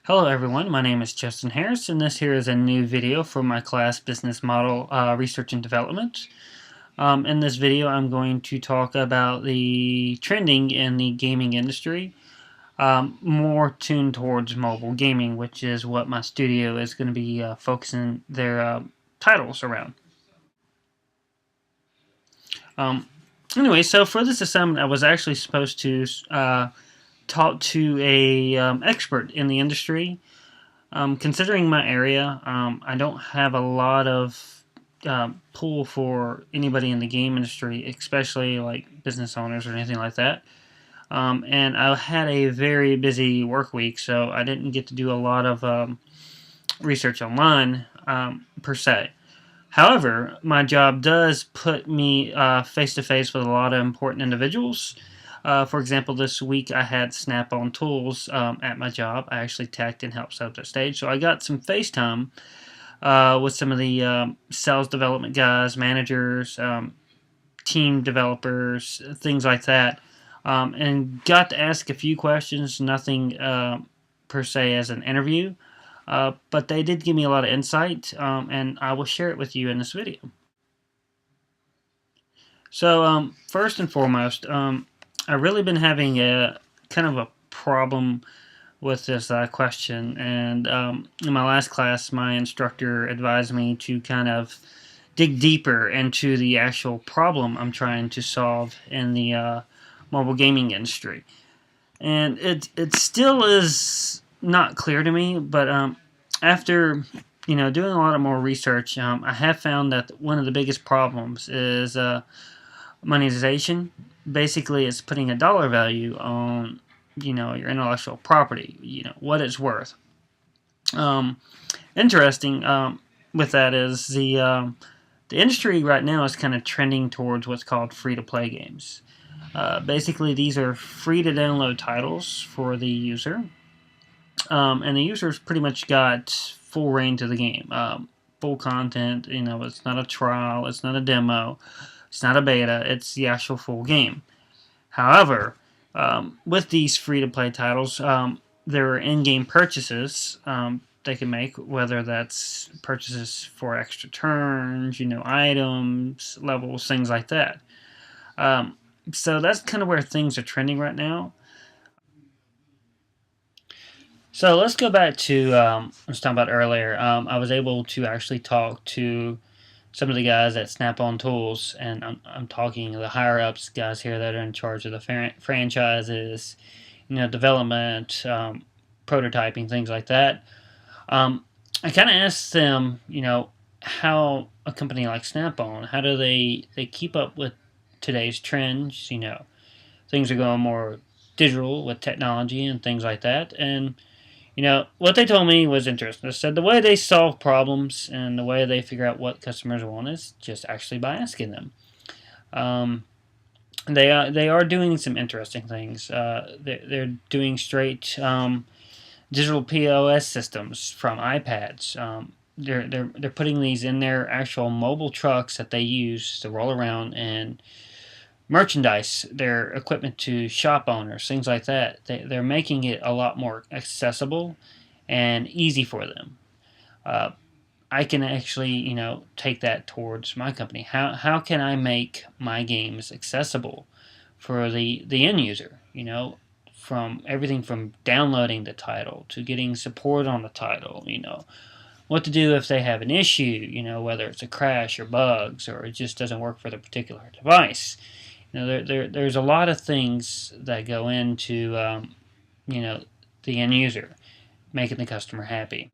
Hello everyone, my name is Justin Harris and this here is a new video for my class Business Model Research and Development. In this video I'm going to talk about the trending in the gaming industry, more tuned towards mobile gaming, which is what my studio is going to be focusing their titles around. Um, anyway, so for this assignment I was actually supposed to talk to a expert in the industry. Considering my area, I don't have a lot of pull for anybody in the game industry, especially like business owners or anything like that. And I had a very busy work week, so I didn't get to do a lot of research online per se. However, my job does put me face to face with a lot of important individuals. For example, this week I had Snap-on Tools at my job. I actually teched and helped set up their stage. So I got some FaceTime with some of the sales development guys, managers, team developers, things like that, and got to ask a few questions, nothing per se as an interview. But they did give me a lot of insight, and I will share it with you in this video. So, first and foremost, I've really been having a kind of a problem with this question, and in my last class, my instructor advised me to kind of dig deeper into the actual problem I'm trying to solve in the mobile gaming industry. And it still is not clear to me, but after doing a lot of more research, I have found that one of the biggest problems is monetization. Basically, it's putting a dollar value on your intellectual property, what it's worth. Interesting with that is the industry right now is kind of trending towards what's called free-to-play games. Basically, these are free-to-download titles for the user, and the user's pretty much got full reign to the game, full content. It's not a trial, it's not a demo, it's not a beta, it's the actual full game. However, with these free-to-play titles, there are in-game purchases they can make, whether that's purchases for extra turns, items, levels, things like that. So that's kind of where things are trending right now. So let's go back to I was talking about earlier. I was able to actually talk to some of the guys at Snap-on Tools, and I'm talking the higher ups guys here that are in charge of the franchises, development, prototyping, things like that. I kind of asked them, how a company like Snap-on, how do they keep up with today's trends? Things are going more digital with technology and things like that, and what they told me was interesting. They said the way they solve problems and the way they figure out what customers want is just actually by asking them. They are doing some interesting things. They're doing straight digital POS systems from iPads. They're putting these in their actual mobile trucks that they use to roll around and merchandise their equipment to shop owners, things like that. They're making it a lot more accessible and easy for them. I can actually, take that towards my company. How can I make my games accessible for the end user? From everything from downloading the title to getting support on the title. What to do if they have an issue. Whether it's a crash or bugs or it just doesn't work for the particular device. There's a lot of things that go into, the end user, making the customer happy.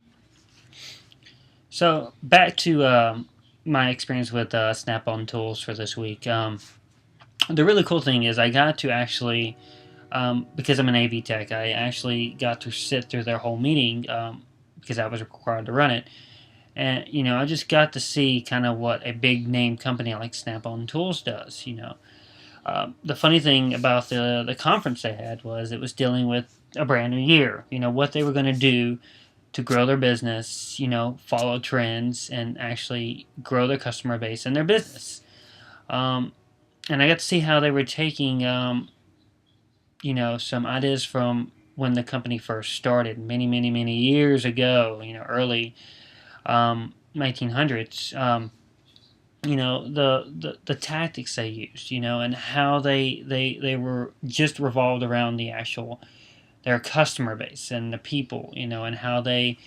So back to my experience with Snap-on Tools for this week. The really cool thing is I got to actually, because I'm an AV tech, I actually got to sit through their whole meeting because I was required to run it. And, I just got to see kind of what a big name company like Snap-on Tools does, The funny thing about the conference they had was it was dealing with a brand new year. What they were going to do to grow their business, follow trends, and actually grow their customer base and their business. And I got to see how they were taking, some ideas from when the company first started, many, many, many years ago, early 1900s. The tactics they used, and how they were just revolved around their customer base and the people, and how they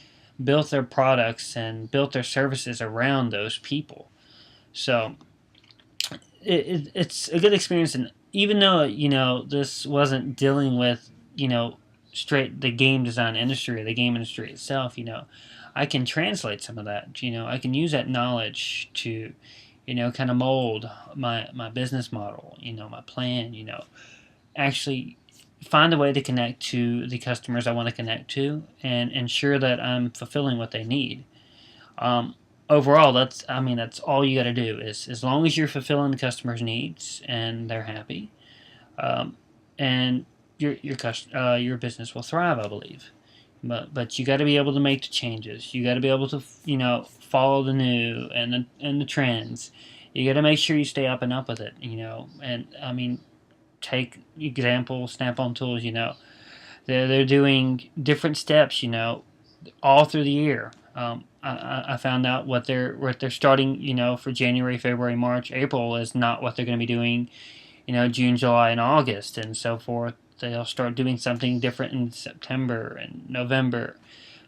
built their products and built their services around those people. So it's a good experience, and even though this wasn't dealing with straight the game design industry or the game industry itself, I can translate some of that. I can use that knowledge to kind of mold my business model, my plan, actually find a way to connect to the customers I want to connect to and ensure that I'm fulfilling what they need. Um, Overall, that's all you got to do is as long as you're fulfilling the customer's needs and they're happy, um, and your business will thrive, I believe. But you got to be able to make the changes. You got to be able to follow the new and the trends. You got to make sure you stay up and up with it. And I mean, take example Snap-on tools. They're doing different steps. All through the year. I found out what they're starting. For January, February, March, April is not what they're going to be doing. June, July, and August, and so forth. They'll start doing something different in September and November.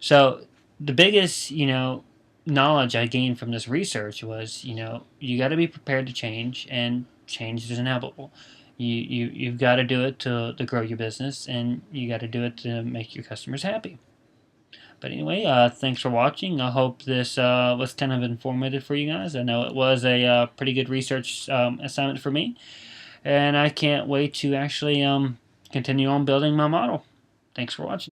So the biggest knowledge I gained from this research was you got to be prepared to change, and change is inevitable. You've got to do it to grow your business, and you got to do it to make your customers happy. But anyway, thanks for watching. I hope this was kind of informative for you guys. I know it was a pretty good research assignment for me, and I can't wait to actually continue on building my model. Thanks for watching.